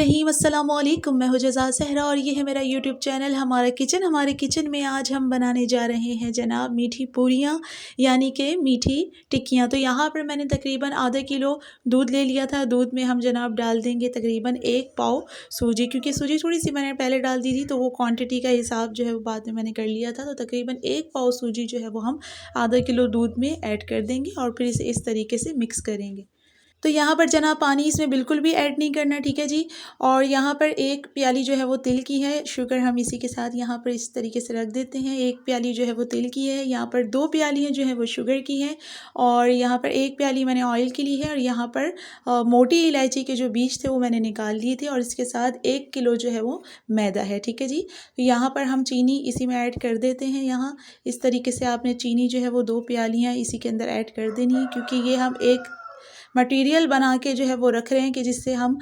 रहीम अस्सलाम वालेकुम। मैं हूं जज़ा सहरा और ये है मेरा यूट्यूब चैनल हमारा किचन। हमारे किचन में आज हम बनाने जा रहे हैं जनाब मीठी पूरियाँ यानी कि मीठी टिक्कियाँ। तो यहाँ पर मैंने तकरीबन आधा किलो दूध ले लिया था। दूध में हम जनाब डाल देंगे तकरीबन 1 पाव सूजी, क्योंकि सूजी थोड़ी सी मैंने पहले डाल दी थी तो वो क्वान्टिटी का हिसाब जो है वो बाद में मैंने कर लिया था। तो तकरीबन 1 पाव सूजी जो है वो हम आधा किलो दूध में ऐड कर देंगे और फिर इसे इस तरीके से मिक्स करेंगे। तो यहाँ पर जनाब पानी इसमें बिल्कुल भी ऐड नहीं करना, ठीक है जी। और यहाँ पर 1 प्याली जो है वो तिल की है। शुगर हम इसी के साथ यहाँ पर इस तरीके से रख देते हैं। 1 प्याली जो है वो तिल की है। यहाँ पर 2 प्यालियाँ जो है वो शुगर की हैं और यहाँ पर 1 प्याली मैंने ऑयल की ली है। और यहाँ पर मोटी इलायची के जो बीज थे वो मैंने निकाल लिए थे और इसके साथ 1 किलो जो है वो मैदा है, ठीक है जी। तो यहाँ पर हम चीनी इसी में ऐड कर देते हैं। यहाँ इस तरीके से आपने चीनी जो है वो 2 प्यालियाँ इसी के अंदर ऐड कर देनी है, क्योंकि ये हम एक मटेरियल बना के जो है वो रख रहे हैं कि जिससे हम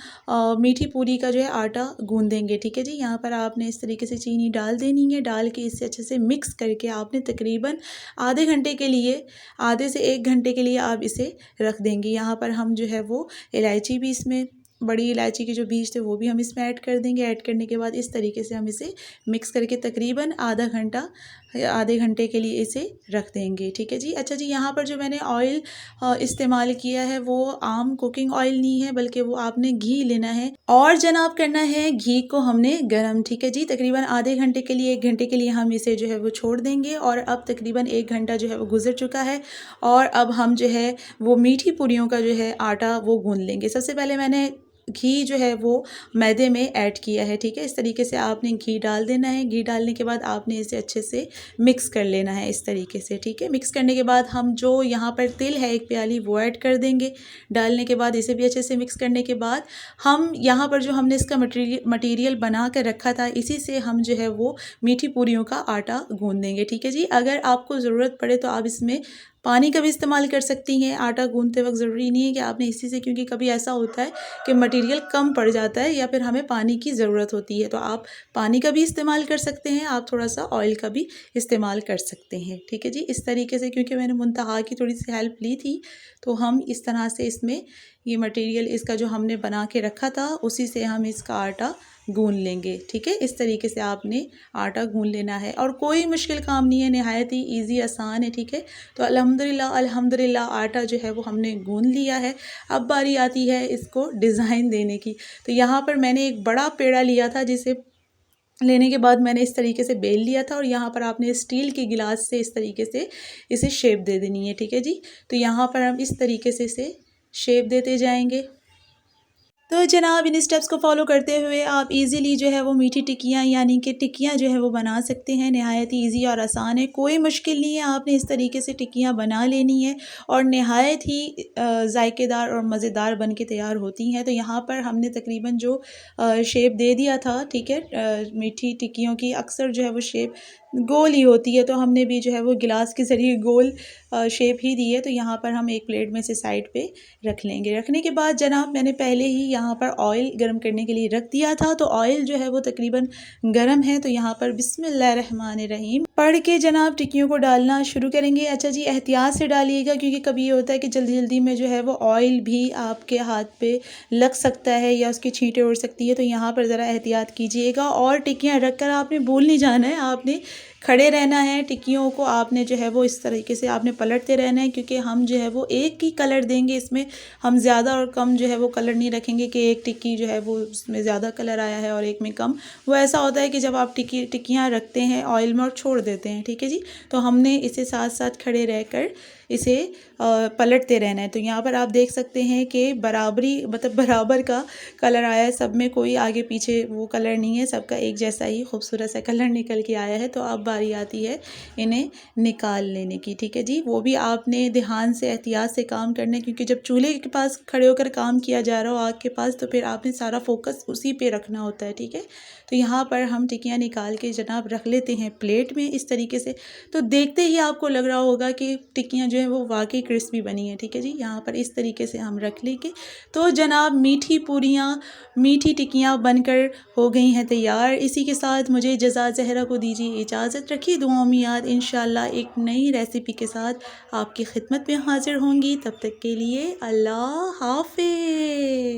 मीठी पूरी का जो है आटा गूंदेंगे, ठीक है जी। यहाँ पर आपने इस तरीके से चीनी डाल देनी है। डाल के इसे अच्छे से मिक्स करके आपने तकरीबन आधे घंटे के लिए, आधे से 1 घंटे के लिए आप इसे रख देंगे। यहाँ पर हम जो है वो इलायची भी इसमें, बड़ी इलायची के जो बीज थे वो भी हम इसमें ऐड कर देंगे। ऐड करने के बाद इस तरीके से हम इसे मिक्स करके तकरीबन आधे घंटे के लिए इसे रख देंगे, ठीक है जी। अच्छा जी, यहाँ पर जो मैंने ऑयल इस्तेमाल किया है वो आम कुकिंग ऑयल नहीं है, बल्कि वो आपने घी लेना है और जनाब करना है घी को हमने गरम, ठीक है जी। तकरीबन आधे घंटे के लिए, 1 घंटे के लिए हम इसे जो है वो छोड़ देंगे। और अब तकरीबन 1 घंटा जो है वो गुजर चुका है और अब हम जो है वो मीठी पूरियों का जो है आटा वो गूंद लेंगे। सबसे पहले मैंने घी जो है वो मैदे में ऐड किया है, ठीक है। इस तरीके से आपने घी डाल देना है। घी डालने के बाद आपने इसे अच्छे से मिक्स कर लेना है इस तरीके से, ठीक है। मिक्स करने के बाद हम जो यहाँ पर तिल है 1 प्याली वो ऐड कर देंगे। डालने के बाद इसे भी अच्छे से मिक्स करने के बाद हम यहाँ पर जो हमने इसका मटीरियल बना कर रखा था इसी से हम जो है वो मीठी पूरियों का आटा गूंद देंगे, ठीक है जी। अगर आपको ज़रूरत पड़े तो आप इसमें पानी का भी इस्तेमाल कर सकती हैं। आटा गूंदते वक्त ज़रूरी नहीं है कि आपने इसी से, क्योंकि कभी ऐसा होता है कि मटेरियल कम पड़ जाता है या फिर हमें पानी की ज़रूरत होती है, तो आप पानी का भी इस्तेमाल कर सकते हैं। आप थोड़ा सा ऑयल का भी इस्तेमाल कर सकते हैं, ठीक है जी। इस तरीके से, क्योंकि मैंने मुंतहा की थोड़ी सी हेल्प ली थी, तो हम इस तरह से इसमें ये मटेरियल इसका जो हमने बना के रखा था उसी से हम इसका आटा गूंद लेंगे, ठीक है। इस तरीके से आपने आटा गूंद लेना है और कोई मुश्किल काम नहीं है, नहायत ही ईजी आसान है, ठीक है। तो अल्हम्दुलिल्लाह आटा जो है वो हमने गूंद लिया है। अब बारी आती है इसको डिज़ाइन देने की। तो यहाँ पर मैंने एक बड़ा पेड़ा लिया था, जिसे लेने के बाद मैंने इस तरीके से बेल लिया था और यहाँ पर आपने स्टील के गिलास से इस तरीके से इसे शेप दे देनी है, ठीक है जी। तो यहाँ पर हम इस तरीके से इसे शेप देते जाएंगे। तो जनाब इन स्टेप्स को फॉलो करते हुए आप इजीली जो है वो मीठी टिक्कियाँ यानी कि टिक्कियाँ जो है वो बना सकते हैं। नहायत ही ईजी और आसान है, कोई मुश्किल नहीं है। आपने इस तरीके से टिक्कियाँ बना लेनी है और नहायत ही जायकेदार और मज़ेदार बन के तैयार होती हैं। तो यहाँ पर हमने तकरीबन जो शेप दे दिया था, ठीक है। मीठी टिक्कियों की अक्सर जो है वो शेप गोल ही होती है, तो हमने भी जो है वो गिलास के ज़रिए गोल शेप ही दी है। तो यहाँ पर हम एक प्लेट में से साइड पे रख लेंगे। रखने के बाद जनाब मैंने पहले ही यहाँ पर ऑयल गरम करने के लिए रख दिया था, तो ऑयल जो है वो तकरीबन गरम है। तो यहाँ पर बिस्मिल्लाहिर्रहमानिर्रहीम पढ़ के जनाब टिक्कियों को डालना शुरू करेंगे। अच्छा जी, एहतियात से डालिएगा, क्योंकि कभी ये होता है कि जल्दी जल्दी में जो है वो ऑयल भी आपके हाथ पे लग सकता है या उसकी छींटें उड़ सकती है। तो यहाँ पर ज़रा एहतियात कीजिएगा और टिक्कियाँ रख कर आपने भूल नहीं जाना है, आपने खड़े रहना है। टिक्कियों को आपने जो है वो इस तरीके से आपने पलटते रहना है, क्योंकि हम जो है वो एक ही कलर देंगे इसमें। हम ज़्यादा और कम जो है वो कलर नहीं रखेंगे कि एक टिक्की जो है वो उसमें ज़्यादा कलर आया है और एक में कम। वो ऐसा होता है कि जब आप टिक्कियाँ रखते हैं ऑयल में और छोड़ देते हैं, ठीक है जी। तो हमने इसे साथ साथ खड़े रहकर इसे पलटते रहना है। तो यहाँ पर आप देख सकते हैं कि बराबरी, मतलब बराबर का कलर आया है, सब में कोई आगे पीछे वो कलर नहीं है, सबका एक जैसा ही खूबसूरत सा कलर निकल के आया है। तो अब बारी आती है इन्हें निकाल लेने की, ठीक है जी। वो भी आपने ध्यान से एहतियात से काम करना है, क्योंकि जब चूल्हे के पास खड़े होकर काम किया जा रहा हो आग के पास, तो फिर आपने सारा फोकस उसी पे रखना होता है, ठीक है। तो यहाँ पर हम टिक्कियाँ निकाल के जनाब रख लेते हैं प्लेट में इस तरीके से। तो देखते ही आपको लग रहा होगा कि टिक्कियाँ जो है वो वाकई क्रिस्पी बनी है, ठीक है जी। यहाँ पर इस तरीके से हम रख लेंगे। तो जनाब मीठी पूरियाँ, मीठी टिक्कियाँ बनकर हो गई हैं तैयार। इसी के साथ मुझे जज़ा ज़हरा को दीजिए इजाज़त। रखिए दुआओं में याद, इंशाल्लाह एक नई रेसिपी के साथ आपकी खिदमत में हाजिर होंगी। तब तक के लिए अल्लाह हाफ़िज़।